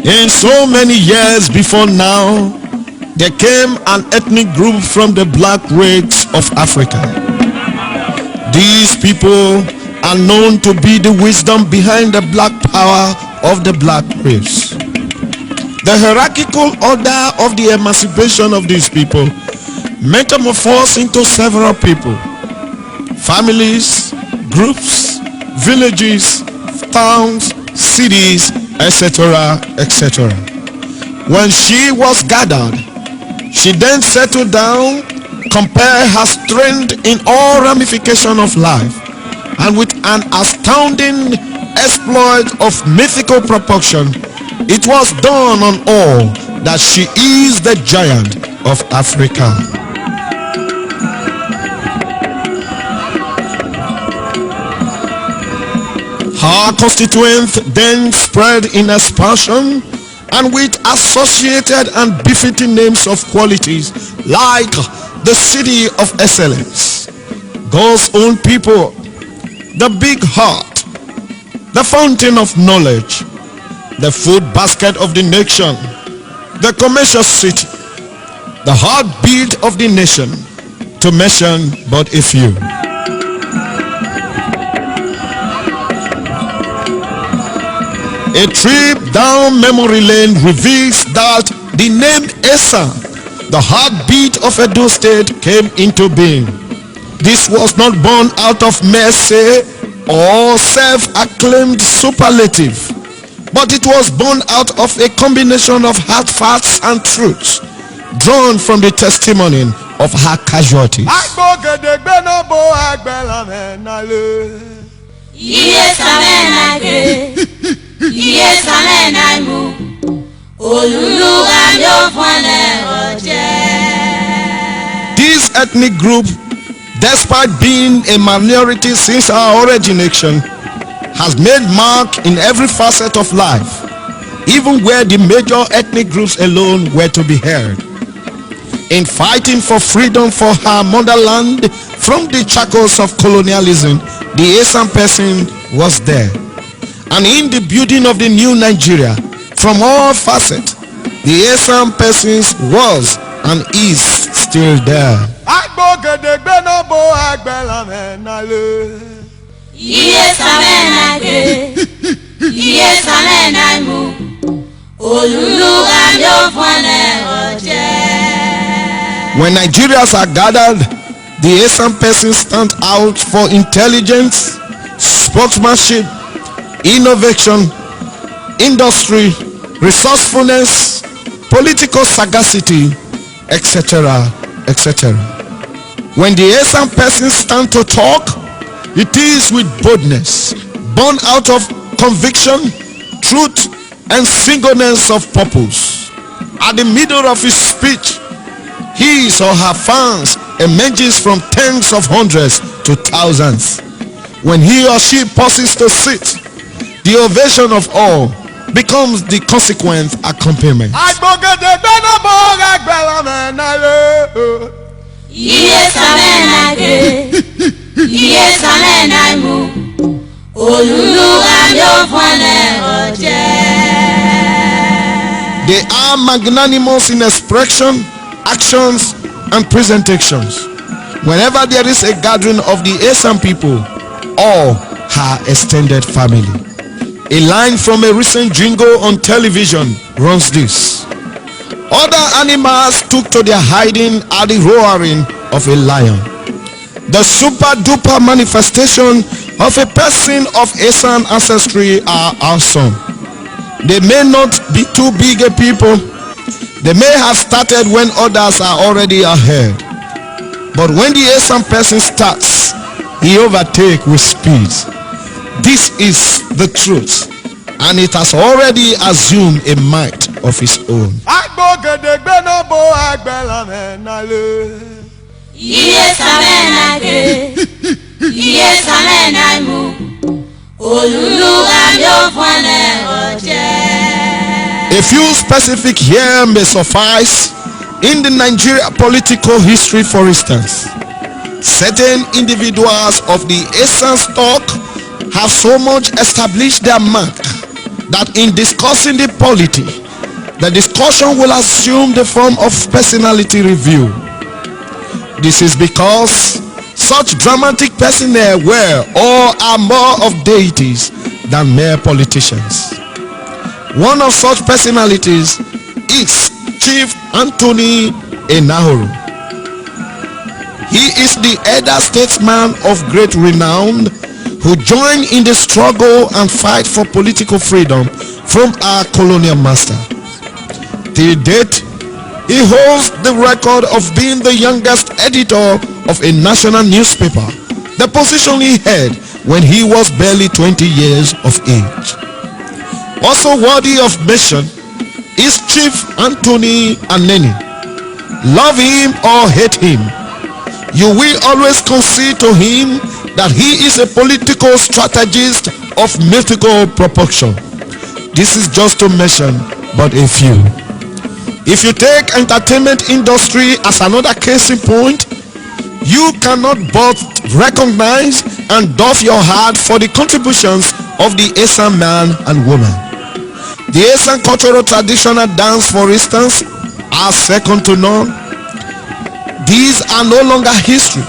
In so many years before now, there came an ethnic group from the black race of Africa. These people are known to be the wisdom behind the black power of the black race. The hierarchical order of the emancipation of these people metamorphosed into several people, families, groups, villages, towns, cities, etc., etc. When she was gathered, she then settled down, compared her strength in all ramifications of life, and with an astounding exploit of mythical proportion, it was done on all that she is the giant of Africa. Her constituents then spread in expansion, and with associated and befitting names of qualities like the city of excellence, God's own people, the big heart, the fountain of knowledge, the food basket of the nation, the commercial city, the heartbeat of the nation, to mention but a few. A trip down memory lane reveals that the name Esan, the heartbeat of Edo State, came into being. This was not born out of mercy or self-acclaimed superlative, but it was born out of a combination of hard facts and truths drawn from the testimony of her casualties. This ethnic group, despite being a minority since our origination, has made mark in every facet of life, even where the major ethnic groups alone were to be heard. In fighting for freedom for her motherland from the shackles of colonialism, the Esan person was there. And in the building of the new Nigeria, from all facets, the Esan persons was and is still there. When Nigerians are gathered, the Esan persons stand out for intelligence, sportsmanship, innovation, industry, resourcefulness, political sagacity, etc., etc. When the Esan persons stand to talk, it is with boldness, born out of conviction, truth, and singleness of purpose. At the middle of his speech, his or her fans emerges from tens of hundreds to thousands. When he or she pauses to sit, the ovation of all becomes the consequent accompaniment. They are magnanimous in expression, actions, and presentations. Whenever there is a gathering of the Esan people or her extended family, a line from a recent jingle on television runs this: other animals took to their hiding at the roaring of a lion. The super duper manifestation of a person of Esan ancestry are awesome. They may not be too big a people. They may have started when others are already ahead. But when the Esan person starts, he overtakes with speed. This is the truth, and it has already assumed a might of its own. A few specific here may suffice. In the Nigeria political history, for instance, certain individuals of the Esan stock have so much established their mark that in discussing the polity, the discussion will assume the form of personality review. This is because such dramatic personnel were or are more of deities than mere politicians. One of such personalities is Chief Anthony Enahoro. He is the elder statesman of great renown who joined in the struggle and fight for political freedom from our colonial master. Till date, he holds the record of being the youngest editor of a national newspaper, the position he had when he was barely 20 years of age. Also worthy of mention is Chief Anthony Aneni. Love him or hate him, you will always concede to him that he is a political strategist of mythical proportion. This is just to mention but a few. If you take entertainment industry as another case in point, you cannot but recognize and doff your heart for the contributions of the Esan man and woman. The Esan cultural traditional dance, for instance, are second to none. These are no longer history,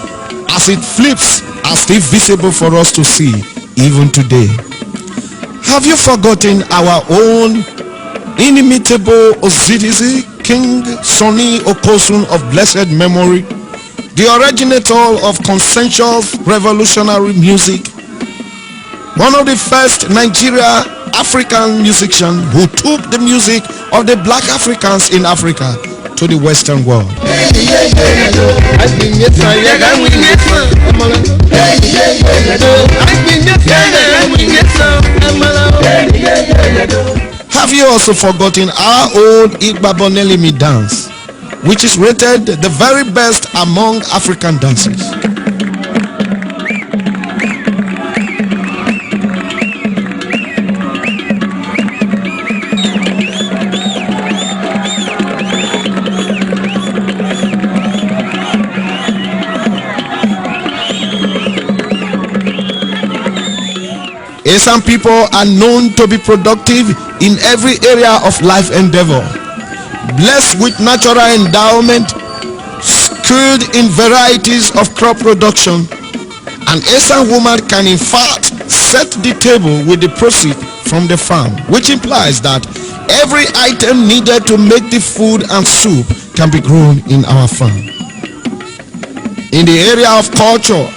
as it flips are still visible for us to see even today. Have you forgotten our own inimitable Ozidizi, King Sonny Okosun of blessed memory, the originator of consensual revolutionary music, one of the first Nigeria African musicians who took the music of the black Africans in Africa to the Western world. Have you also forgotten our old Igbabonelimi dance, which is rated the very best among African dances? Some people are known to be productive in every area of life endeavor, blessed with natural endowment, skilled in varieties of crop production. An Esan woman can in fact set the table with the proceeds from the farm, which implies that every item needed to make the food and soup can be grown in our farm. In the area of culture,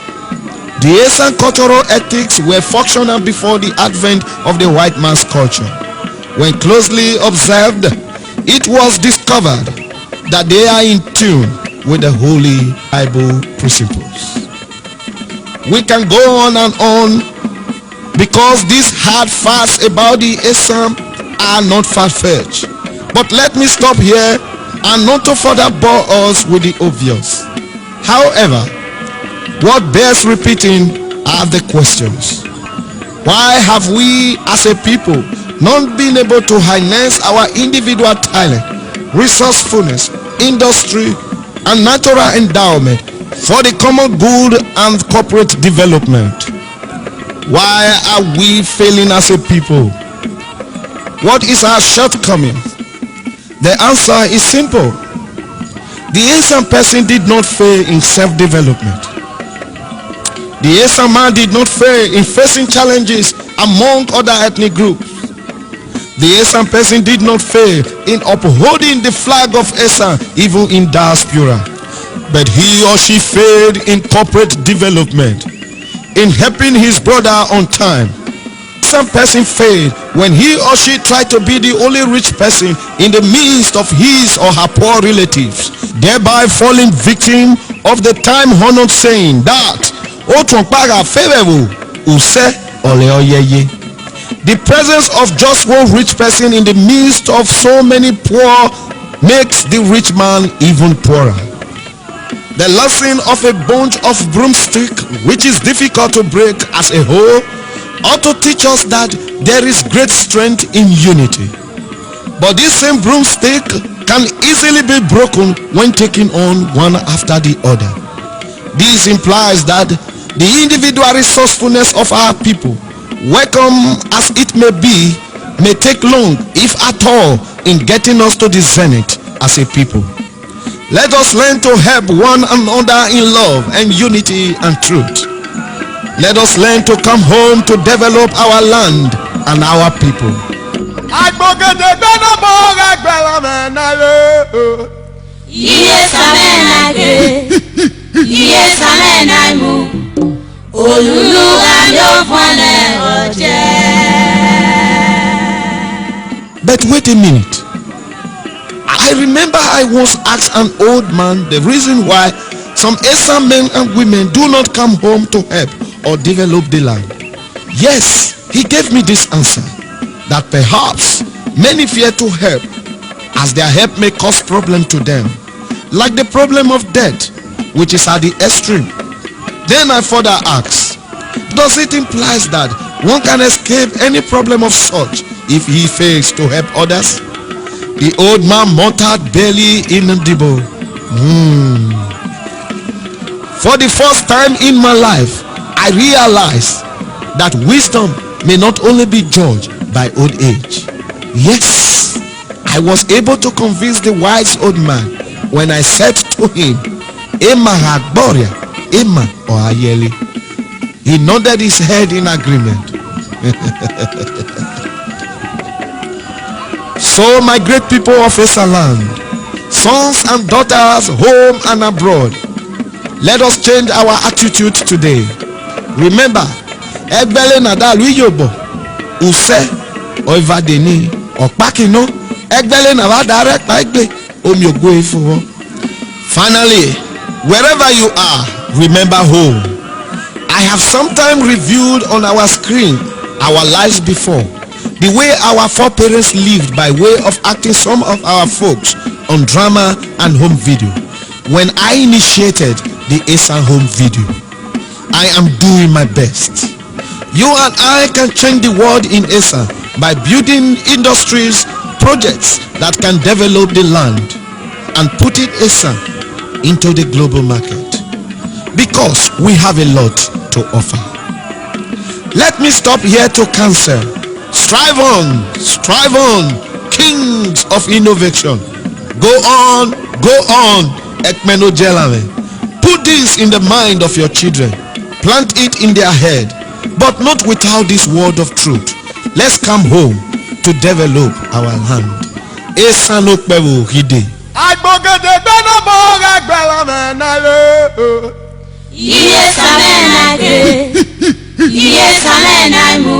the Esan cultural ethics were functional before the advent of the white man's culture. When closely observed, it was discovered that they are in tune with the Holy Bible principles. We can go on and on because these hard facts about the Esan are not far-fetched. But let me stop here and not to further bore us with the obvious. However, what bears repeating are the questions. Why have we as a people not been able to harness our individual talent, resourcefulness, industry, and natural endowment for the common good and corporate development? Why are we failing as a people? What is our shortcoming? The answer is simple. The Esan person did not fail in self-development. The Esan man did not fail in facing challenges among other ethnic groups. The Esan person did not fail in upholding the flag of Esan even in diaspora. But he or she failed in corporate development, in helping his brother on time. Some person failed when he or she tried to be the only rich person in the midst of his or her poor relatives, thereby falling victim of the time-honored saying that the presence of just one rich person in the midst of so many poor makes the rich man even poorer. The lesson of a bunch of broomstick, which is difficult to break as a whole, ought to teach us that there is great strength in unity. But this same broomstick can easily be broken when taken on one after the other. This implies that the individual resourcefulness of our people, welcome as it may be, may take long, if at all, in getting us to the zenith as a people. Let us learn to help one another in love and unity and truth. Let us learn to come home to develop our land and our people. But wait a minute. I remember I once asked an old man the reason why some Esan men and women do not come home to help or develop the land. Yes, he gave me this answer, that perhaps many fear to help, as their help may cause problem to them, like the problem of death, which is at the extreme. Then I further asked, does it imply that one can escape any problem of such if he fails to help others? The old man muttered, barely inaudible. For the first time in my life, I realized that wisdom may not only be judged by old age. Yes, I was able to convince the wise old man when I said to him, Emma Hagboria, Emma or Ayeli. He nodded his head in agreement. So my great people of Esan land, sons and daughters home and abroad, let us change our attitude today. Remember, Egbele Nadalu Yobo, Use, Oivadeni, Okpakino, Egbele Navadare Pagbe, Omyogwe Ifo. Finally, wherever you are, remember home. I have sometimes reviewed on our screen our lives before, the way our foreparents lived by way of acting some of our folks on drama and home video. When I initiated the Esan home video, I am doing my best. You and I can change the world in Esan by building industries, projects that can develop the land and put it Esan into the global market, because we have a lot to offer. Let me stop here to counsel. Strive on, kings of innovation. Go on, Ekmeno Jelame. Put this in the mind of your children. Plant it in their head, but not without this word of truth. Let's come home to develop our land. Esan Okpewo Hide. Yes, amen.